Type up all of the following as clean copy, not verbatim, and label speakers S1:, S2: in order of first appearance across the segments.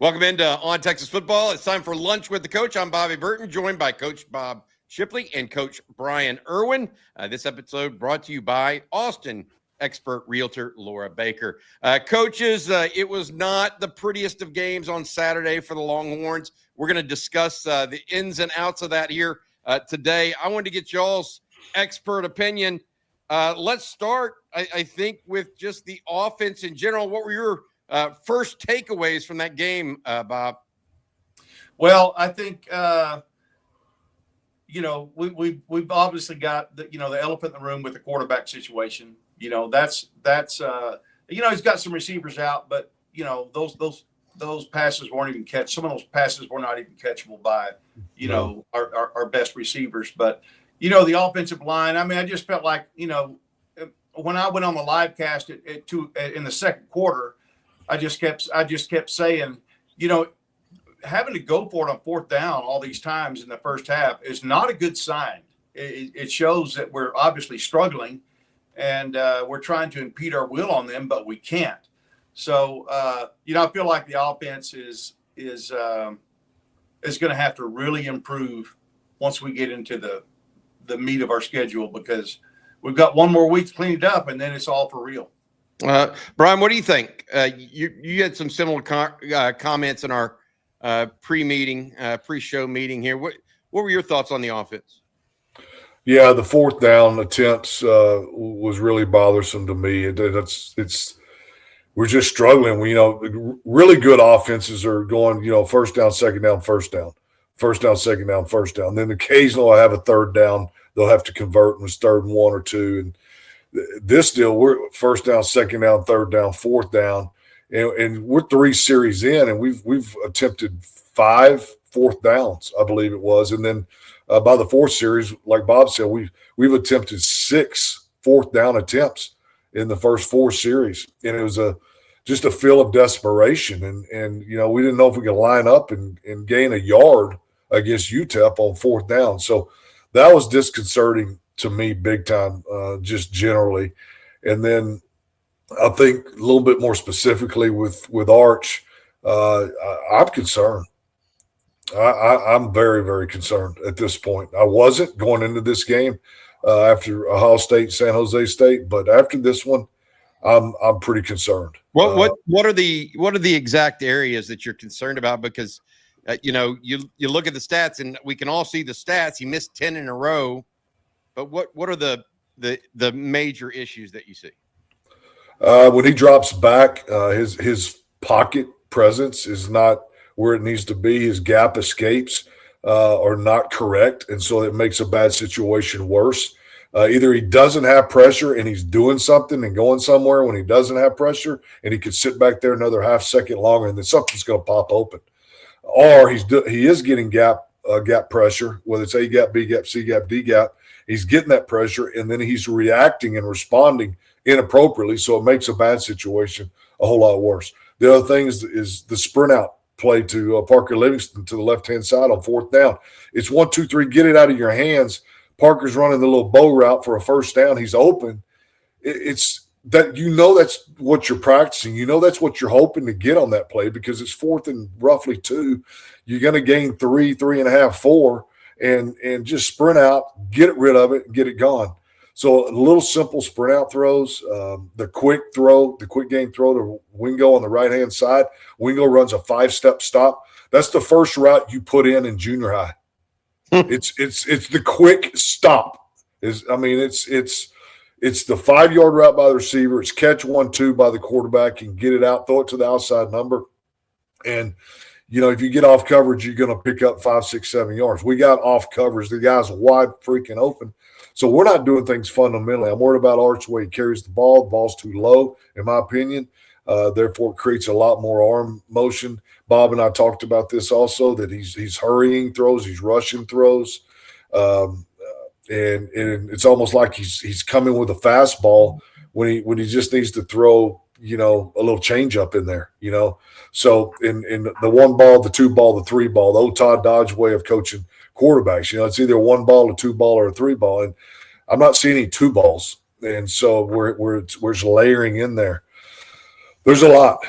S1: Welcome into On Texas Football. It's time for Lunch with the Coach. I'm Bobby Burton, joined by Coach Bob Shipley and Coach Bryan Erwin. This episode brought to you by Austin expert realtor Laura Baker. Coaches, it was not the prettiest of games on Saturday for the Longhorns. We're going to discuss the ins and outs of that here today. I wanted to get y'all's expert opinion. Let's start, I think, with just the offense in general. What were your first takeaways from that game, Bob?
S2: Well, I think we've obviously got the elephant in the room with the quarterback situation. That's he's got some receivers out, but those passes weren't even catch. Some of those passes were not even catchable by our best receivers. But the offensive line. I mean, I just felt like when I went on the live cast in the second quarter, I just kept saying, having to go for it on fourth down all these times in the first half is not a good sign. It shows that we're obviously struggling, and we're trying to impede our will on them, but we can't. So, I feel like the offense is going to have to really improve once we get into the meat of our schedule, because we've got one more week to clean it up, and then it's all for real.
S1: Bryan, what do you think? You had some similar comments in our pre-show meeting here. What were your thoughts on the offense?
S3: Yeah, the fourth down attempts was really bothersome to me. We're just struggling. Really good offenses are going, first down, second down, first down, first down, second down, first down. Then occasionally I have a third down. They'll have to convert and it's third and 1 or 2. And this deal, we're first down, second down, third down, fourth down, and we're 3 series in, and we've attempted 5 fourth downs, I believe it was, and then by the fourth series, like Bob said, we've attempted 6 fourth down attempts in the first 4 series, and it was just a feel of desperation, and we didn't know if we could line up and gain a yard against UTEP on fourth down, so that was disconcerting to me big time, just generally. And then I think a little bit more specifically with Arch, I'm concerned. I'm very, very concerned at this point. I wasn't going into this game after Ohio State, San Jose State, but after this one, I'm pretty concerned.
S1: What are the exact areas that you're concerned about? Because you look at the stats, and we can all see the stats. He missed 10 in a row. But what are the major issues that you see?
S3: When he drops back, his pocket presence is not where it needs to be. His gap escapes are not correct, and so it makes a bad situation worse. Either he doesn't have pressure and he's doing something and going somewhere when he doesn't have pressure, and he could sit back there another half second longer, and then something's going to pop open. Or he is getting gap pressure, whether it's A gap, B gap, C gap, D gap. He's getting that pressure, and then he's reacting and responding inappropriately, so it makes a bad situation a whole lot worse. The other thing is the sprint out play to Parker Livingston to the left-hand side on fourth down. It's 1, 2, 3, get it out of your hands. Parker's running the little bow route for a first down. He's open. It's that that's what you're practicing. That's what you're hoping to get on that play, because it's 4th and roughly 2. You're going to gain 3, 3.5, 4. And just sprint out, get rid of it, get it gone. So a little simple sprint out throws, the quick game throw to Wingo on the right-hand side. Wingo runs a 5-step stop. That's the first route you put in junior high. It's the quick stop. It's the 5-yard route by the receiver. It's catch 1, 2 by the quarterback and get it out, throw it to the outside number. And if you get off coverage, you're going to pick up 5, 6, 7 yards. We got off coverage. The guy's wide freaking open. So we're not doing things fundamentally. I'm worried about Arch the way he carries the ball. The ball's too low, in my opinion. Therefore, it creates a lot more arm motion. Bob and I talked about this also, that he's hurrying throws, he's rushing throws. And it's almost like he's coming with a fastball when he just needs to throw a little change up in there, So in the 1 ball, the 2 ball, the 3 ball, the old Todd Dodge way of coaching quarterbacks, it's either a 1 ball, a 2 ball, or a 3 ball. And I'm not seeing any 2 balls. And so we're just layering in there. There's a lot.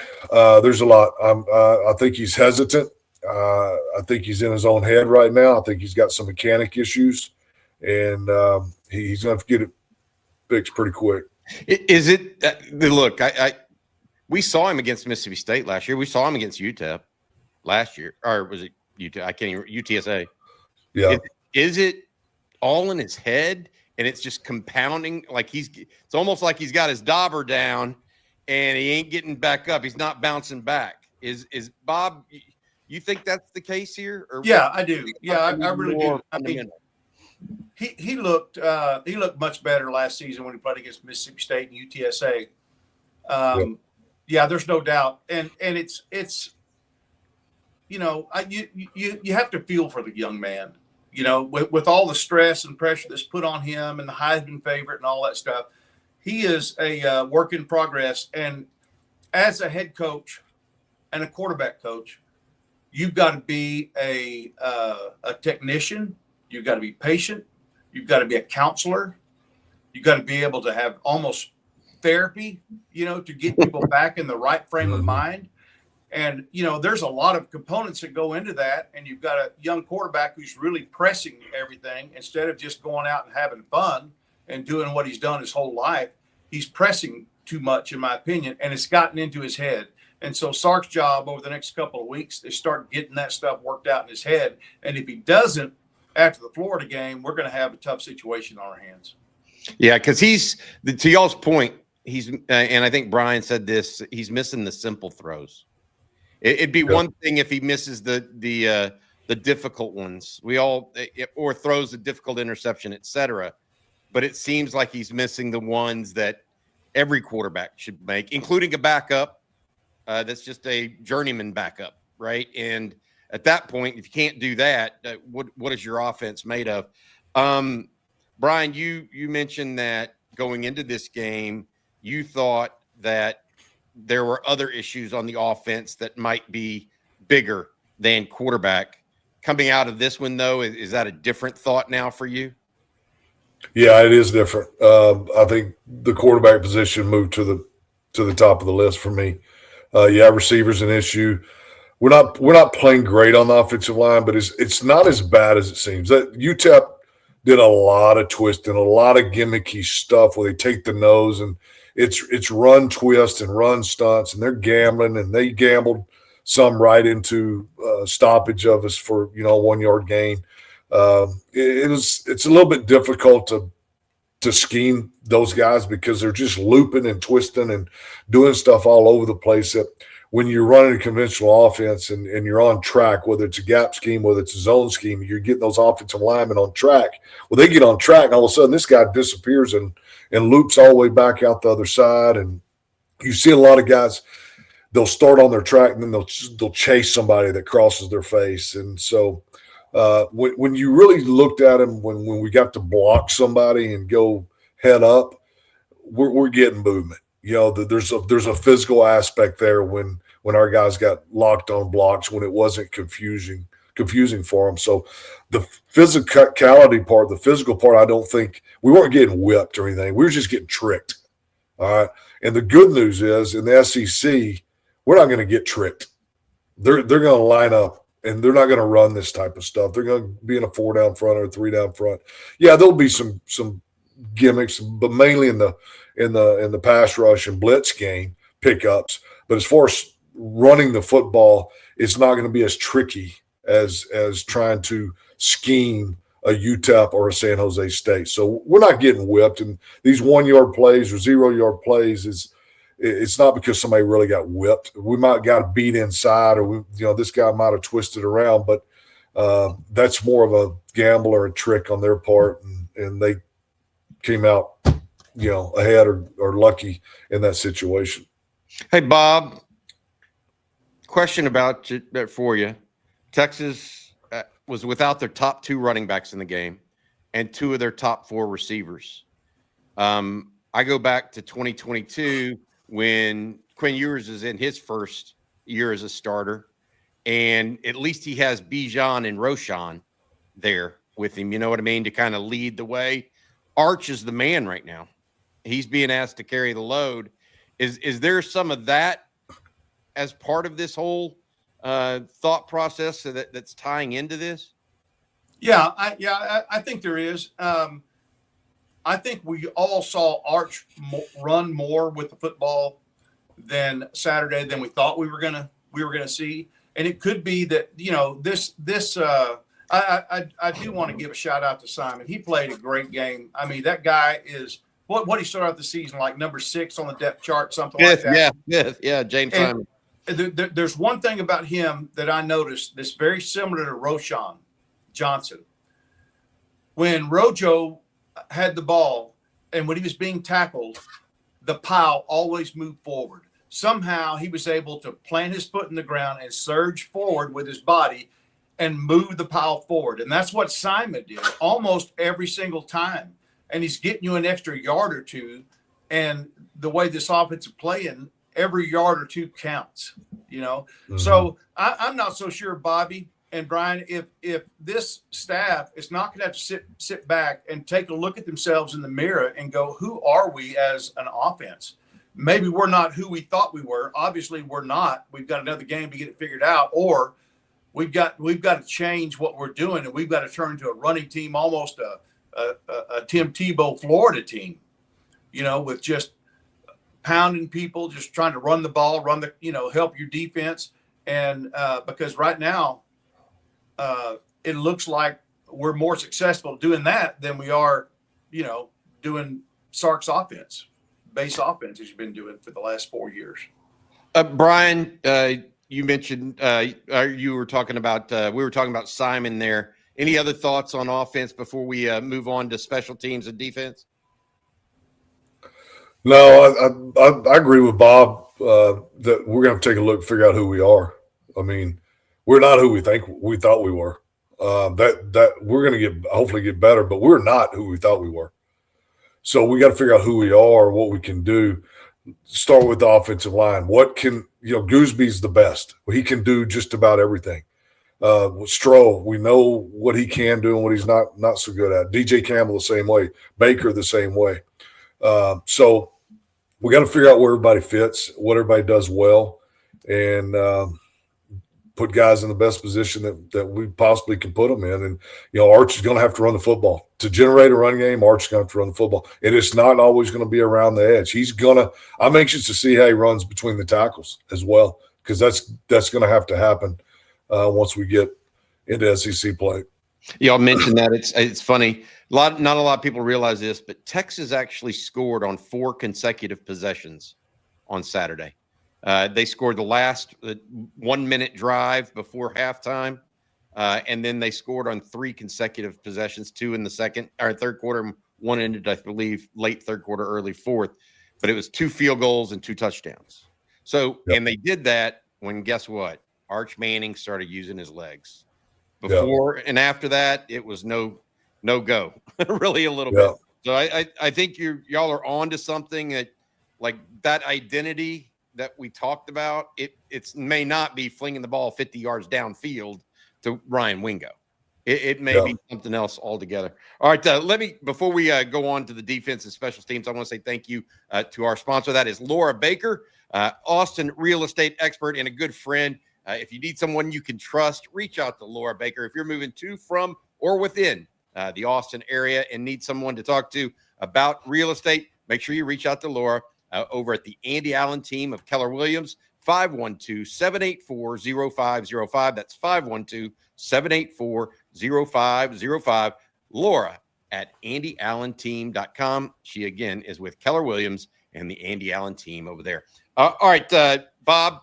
S3: There's a lot. I think he's hesitant. I think he's in his own head right now. I think he's got some mechanic issues, and he's going to get it fixed pretty quick.
S1: Is it look? We saw him against Mississippi State last year. We saw him against UTEP last year, or was it UTEP? I can't even UTSA.
S3: Yeah.
S1: Is it all in his head, and it's just compounding? Like it's almost like he's got his dauber down, and he ain't getting back up. He's not bouncing back. Is Bob? You think that's the case here? Or
S2: yeah, I do. Yeah, I really do. I mean, he looked much better last season when he played against Mississippi State and UTSA. Yeah, there's no doubt, and it's you know, you have to feel for the young man. You know, with all the stress and pressure that's put on him and the Heisman favorite and all that stuff, he is a work in progress. And as a head coach and a quarterback coach, you've got to be a technician. You've got to be patient. You've got to be a counselor. You've got to be able to have almost therapy, you know, to get people back in the right frame of mind. And, you know, there's a lot of components that go into that. And you've got a young quarterback who's really pressing everything instead of just going out and having fun and doing what he's done his whole life. He's pressing too much, in my opinion, and it's gotten into his head. And so Sark's job over the next couple of weeks is start getting that stuff worked out in his head. And if he doesn't, after the Florida game, we're going to have a tough situation on our hands. Yeah,
S1: because to y'all's point, he's and I think Bryan said this, he's missing the simple throws. It'd be one thing if he misses the difficult ones. Or throws a difficult interception, etc. But it seems like he's missing the ones that every quarterback should make, including a backup. That's just a journeyman backup, right? And at that point, if you can't do that, what is your offense made of? Bryan, you mentioned that going into this game, you thought that there were other issues on the offense that might be bigger than quarterback. Coming out of this one, though, is that a different thought now for you?
S3: Yeah, it is different. I think the quarterback position moved to the top of the list for me. Receivers an issue. We're not playing great on the offensive line, but it's not as bad as it seems. That UTEP did a lot of twisting, a lot of gimmicky stuff where they take the nose and it's run twist and run stunts, and they're gambling, and they gambled some right into stoppage of us for a 1 yard gain. It's a little bit difficult to scheme those guys because they're just looping and twisting and doing stuff all over the place. That when you're running a conventional offense and you're on track, whether it's a gap scheme, whether it's a zone scheme, you're getting those offensive linemen on track. Well, they get on track, and all of a sudden this guy disappears and loops all the way back out the other side. And you see a lot of guys, they'll start on their track and then they'll chase somebody that crosses their face. And so when you really looked at him, when we got to block somebody and go head up, we're getting movement. There's a physical aspect there when our guys got locked on blocks, when it wasn't confusing for them. So the physicality part, the physical part, I don't think we weren't getting whipped or anything. We were just getting tricked. All right. And the good news is in the SEC, we're not going to get tricked. They're going to line up and they're not going to run this type of stuff. They're going to be in a 4 down front or a 3 down front. Yeah, there'll be some gimmicks, but mainly in the pass rush and blitz game pickups. But as far as running the football, it's not going to be as tricky as trying to scheme a UTEP or a San Jose State. So we're not getting whipped. And these 1 yard plays or 0 yard plays it's not because somebody really got whipped. We might got a beat inside, or this guy might have twisted around, but that's more of a gamble or a trick on their part, and they came out ahead or lucky in that situation.
S1: Hey, Bob, question about for you. Texas was without their top 2 running backs in the game and 2 of their top 4 receivers. I go back to 2022 when Quinn Ewers is in his first year as a starter, and at least he has Bijan and Roschon there with him, you know what I mean, to kind of lead the way. Arch is the man right now. He's being asked to carry the load. Is there some of that as part of this whole thought process that's tying into this?
S2: Yeah, I think there is. I think we all saw Arch run more with the football than Saturday than we thought we were gonna see, and it could be that I do want to give a shout out to Simon. He played a great game. I mean, that guy is what he started out the season like number 6 on the depth chart, something like that.
S1: Yeah, James Simon.
S2: There's one thing about him that I noticed that's very similar to Roshan Johnson. When Rojo had the ball and when he was being tackled, the pile always moved forward. Somehow he was able to plant his foot in the ground and surge forward with his body and move the pile forward. And that's what Simon did almost every single time. And he's getting you an extra yard or two. And the way this offense is playing, every yard or two counts, Mm-hmm. So I'm not so sure, Bobby and Bryan, if this staff is not going to have to sit back and take a look at themselves in the mirror and go, who are we as an offense? Maybe we're not who we thought we were. Obviously, we're not. We've got another game to get it figured out, or we've got to change what we're doing, and we've got to turn into a running team, almost a Tim Tebow Florida team, with just pounding people, just trying to run the ball, help your defense. And because right now, it looks like we're more successful doing that than we are, doing Sark's base offense as you've been doing for the last 4 years.
S1: Bryan, you mentioned you were talking about we were talking about Simon there. Any other thoughts on offense before we move on to special teams and defense?
S3: No, I agree with Bob that we're going to take a look and figure out who we are. I mean, we're not who we thought we were. That we're going to hopefully get better, but we're not who we thought we were. So we got to figure out who we are, what we can do. Start with the offensive line. What can Goosby's the best. He can do just about everything. With Stroh, we know what he can do and what he's not so good at. DJ Campbell the same way. Baker the same way. So we got to figure out where everybody fits, what everybody does well, and put guys in the best position that we possibly can put them in. And, Arch is going to have to run the football. To generate a run game, Arch is going to have to run the football. And it's not always going to be around the edge. I'm anxious to see how he runs between the tackles as well, because that's going to have to happen once we get into SEC play.
S1: Y'all mentioned that. It's funny. Not a lot of people realize this, but Texas actually scored on 4 consecutive possessions on Saturday. They scored the last 1 minute drive before halftime, and then they scored on 3 consecutive possessions, 2 in the third quarter, 1 ended, I believe, late third quarter, early fourth. But it was 2 field goals and 2 touchdowns. So, yep. And they did that when, guess what? Arch Manning started using his legs. Before and after that, it was no go, really a little bit. So I think y'all are on to something that, like, that identity that we talked about. It may not be flinging the ball 50 yards downfield to Ryan Wingo. It may be something else altogether. All right, before we go on to the defense and special teams, I want to say thank you to our sponsor. That is Laura Baker, Austin real estate expert and a good friend. If you need someone you can trust, reach out to Laura Baker. If you're moving to, from, or within the Austin area and need someone to talk to about real estate, make sure you reach out to Laura over at the Andy Allen team of Keller Williams, 512-784-0505. That's 512-784-0505. Laura at andyallenteam.com. She, again, is with Keller Williams and the Andy Allen team over there. All right, Bob.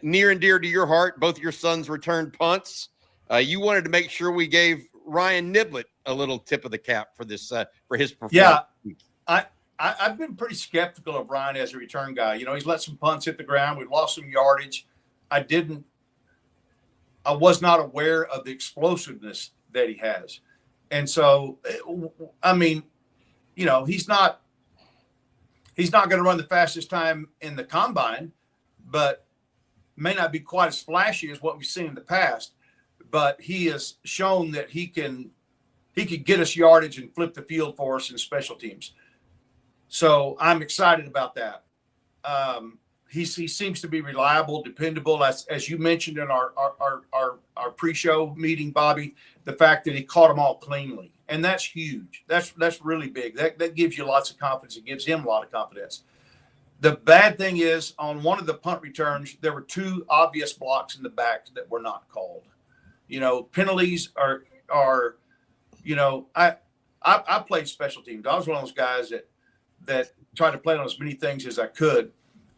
S1: Near and dear to your heart, both your sons returned punts. You wanted to make sure we gave Ryan Niblett a little tip of the cap for this for his performance.
S2: Yeah, I've been pretty skeptical of Ryan as a return guy. He's let some punts hit the ground. We've lost some yardage. I was not aware of the explosiveness that he has, and so I mean, he's not going to run the fastest time in the combine, but may not be quite as flashy as what we've seen in the past, but he has shown that he could get us yardage and flip the field for us in special teams. So I'm excited about that. he seems to be reliable, dependable. As you mentioned in our pre-show meeting, Bobby, the fact that he caught them all cleanly, and that's huge. That's really big. That gives you lots of confidence. It gives him a lot of confidence. The bad thing is, on one of the punt returns, there were two obvious blocks in the back that were not called. Penalties are I played special teams. I was one of those guys that tried to play on as many things as I could.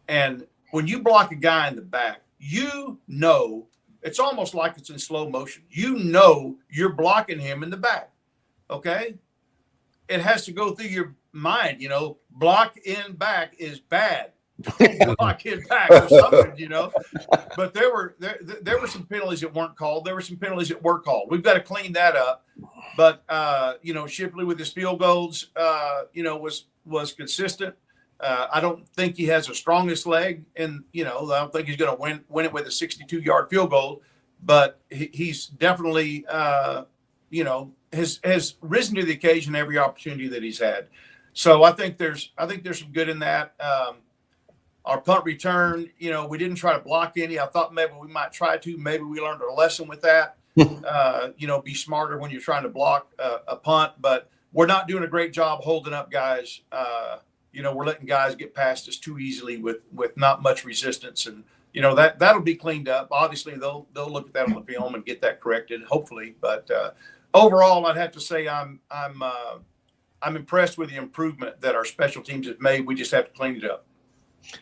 S2: And when you block a guy in the back, it's almost like it's in slow motion. You're blocking him in the back. Okay. It has to go through your mind, block in back is bad. Don't block in back or something, But there were some penalties that weren't called. There were some penalties that were called. We've got to clean that up. But Shipley with his field goals, was consistent. I don't think he has the strongest leg, and I don't think he's going to win it with a 62-yard field goal. But he's definitely, has risen to the occasion every opportunity that he's had. So I think there's some good in that. Our punt return, we didn't try to block any. I thought maybe we might try to. Maybe we learned a lesson with that. Be smarter when you're trying to block a punt. But we're not doing a great job holding up guys. We're letting guys get past us too easily with not much resistance, and that'll be cleaned up. Obviously, they'll look at that on the film and get that corrected, hopefully. But overall, I'd have to say I'm impressed with the improvement that our special teams have made. We just have to clean it up.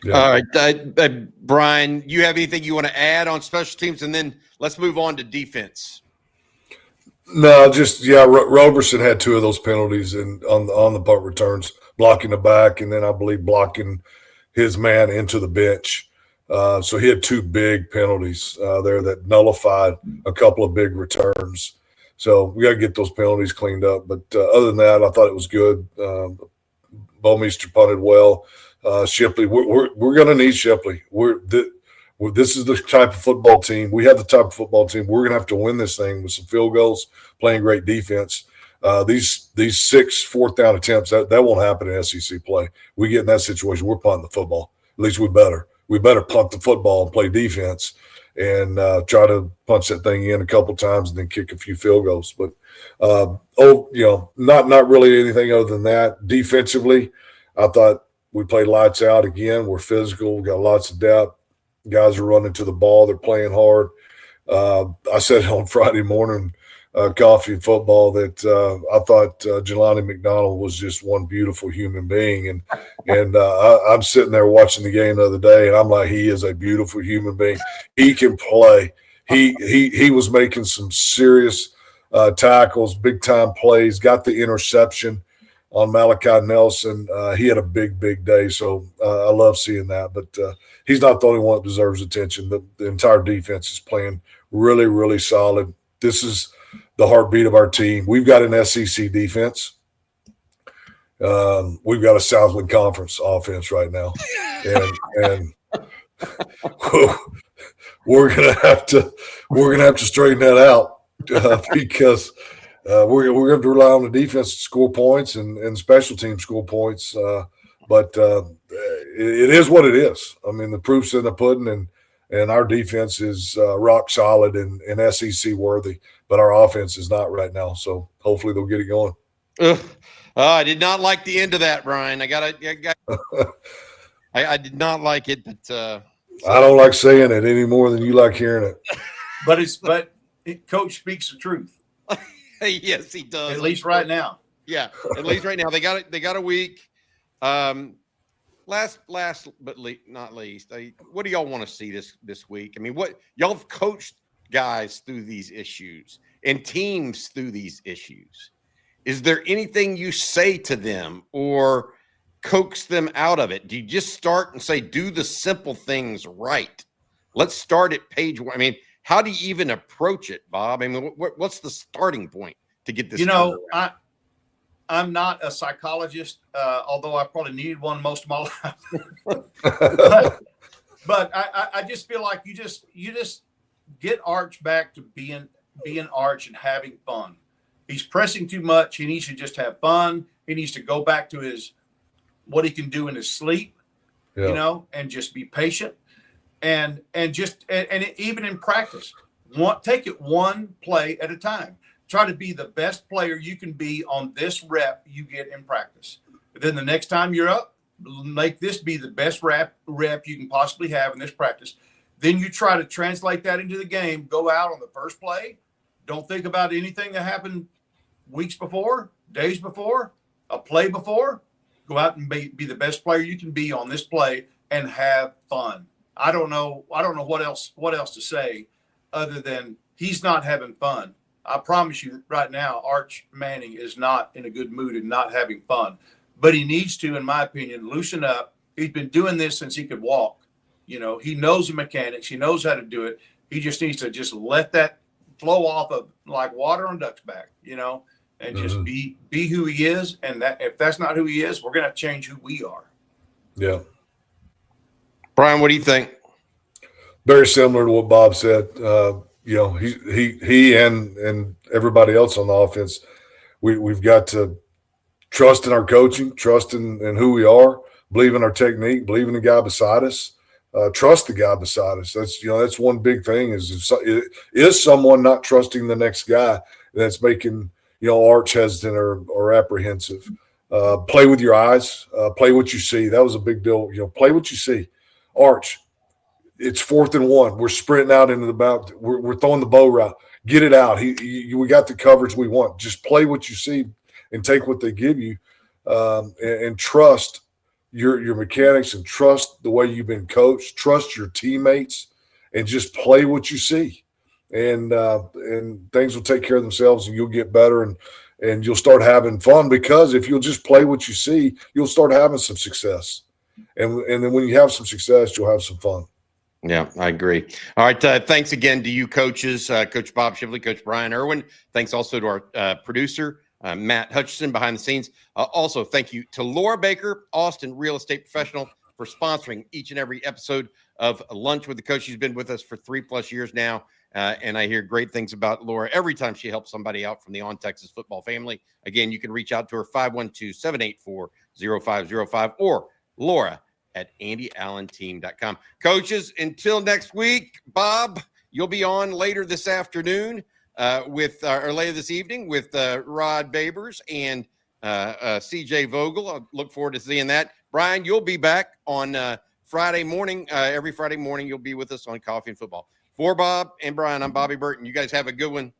S1: Yeah. All right, Bryan, you have anything you want to add on special teams, and then let's move on to defense.
S3: No, Roberson had two of those penalties on the punt returns, blocking the back, and then I believe blocking his man into the bench. So he had two big penalties there that nullified a couple of big returns. So we got to get those penalties cleaned up. But other than that, I thought it was good. Bomeister punted well. Shipley, we're going to need Shipley. This is the type of football team. We have the type of football team. We're going to have to win this thing with some field goals, playing great defense. These 6 fourth down attempts, that won't happen in SEC play. We get in that situation, we're punting the football. At least we better. We better punt the football and play defense and try to punch that thing in a couple times and then kick a few field goals. But not really anything other than that. Defensively, I thought we played lights out again. We're physical. We got lots of depth. Guys are running to the ball. They're playing hard. I said on Friday morning, coffee and football, that I thought Jelani McDonald was just one beautiful human being. And I'm sitting there watching the game the other day, and I'm like, he is a beautiful human being. He can play. He was making some serious tackles, big-time plays, got the interception on Malachi Nelson. He had a big, big day, so I love seeing that. But he's not the only one that deserves attention. The entire defense is playing really, really solid. This is the heartbeat of our team. We've got an SEC defense. We've got a Southland Conference offense right now, and we're gonna have to straighten that out because. We're going to have to rely on the defense to score points and special teams score points. But it is what it is. I mean, the proof's in the pudding, and our defense is rock solid and SEC worthy, but our offense is not right now. So hopefully they'll get it going.
S1: I did not like the end of that, Bryan. I did not like it, but
S3: I don't like saying it any more than you like hearing it.
S2: But Coach speaks the truth.
S1: Yes, he does.
S2: At least right now.
S1: Yeah, at least right now. They got a week. Last but not least, what do y'all want to see this week? I mean, what y'all have coached guys through these issues and teams through these issues. Is there anything you say to them or coax them out of it? Do you just start and say, do the simple things right? Let's start at page 1. I mean, how do you even approach it, Bob? I mean, what's the starting point to get this?
S2: I'm not a psychologist, although I probably needed one most of my life. but I just feel like you just get Arch back to being Arch and having fun. He's pressing too much. He needs to just have fun. He needs to go back to what he can do in his sleep. and just be patient and even in practice, take it one play at a time. Try to be the best player you can be on this rep you get in practice. Then the next time you're up, make this be the best rep you can possibly have in this practice. Then you try to translate that into the game. Go out on the first play. Don't think about anything that happened weeks before, days before, a play before. Go out and be the best player you can be on this play and have fun. I don't know what else to say other than he's not having fun. I promise you right now, Arch Manning is not in a good mood and not having fun. But he needs to, in my opinion, loosen up. He's been doing this since he could walk. He knows the mechanics. He knows how to do it. He just needs to just let that flow off of like water on duck's back, and just be who he is. And that if that's not who he is, we're going to change who we are.
S3: Yeah.
S1: Bryan, what do you think?
S3: Very similar to what Bob said. He and everybody else on the offense, we've got to trust in our coaching, trust in who we are, believe in our technique, believe in the guy beside us, trust the guy beside us. That's one big thing is someone not trusting the next guy that's making, Arch hesitant or apprehensive. Play with your eyes, play what you see. That was a big deal. Play what you see. Arch, it's 4th and 1. We're sprinting out into the bout. We're throwing the bow route. Get it out. We got the coverage we want. Just play what you see and take what they give you, and trust your mechanics and trust the way you've been coached. Trust your teammates and just play what you see, and things will take care of themselves, and you'll get better and you'll start having fun, because if you'll just play what you see, you'll start having some success, and then when you have some success, you'll have some fun.
S1: Yeah, I agree. All right. Thanks again to you coaches, Coach Bob Shipley, Coach Bryan Erwin. Thanks also to our producer, Matt Hutchison, behind the scenes. Also, thank you to Laura Baker, Austin Real Estate Professional, for sponsoring each and every episode of Lunch with the Coach. She's been with us for 3+ years now, and I hear great things about Laura every time she helps somebody out from the On Texas Football family. Again, you can reach out to her, 512-784-0505, or Laura at AndyAllenTeam.com. Coaches, until next week, Bob, you'll be on later this afternoon or later this evening with Rod Babers and CJ Vogel. I look forward to seeing that. Bryan, you'll be back on Friday morning. Every Friday morning, you'll be with us on Coffee and Football. For Bob and Bryan, I'm Bobby Burton. You guys have a good one.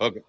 S1: Okay.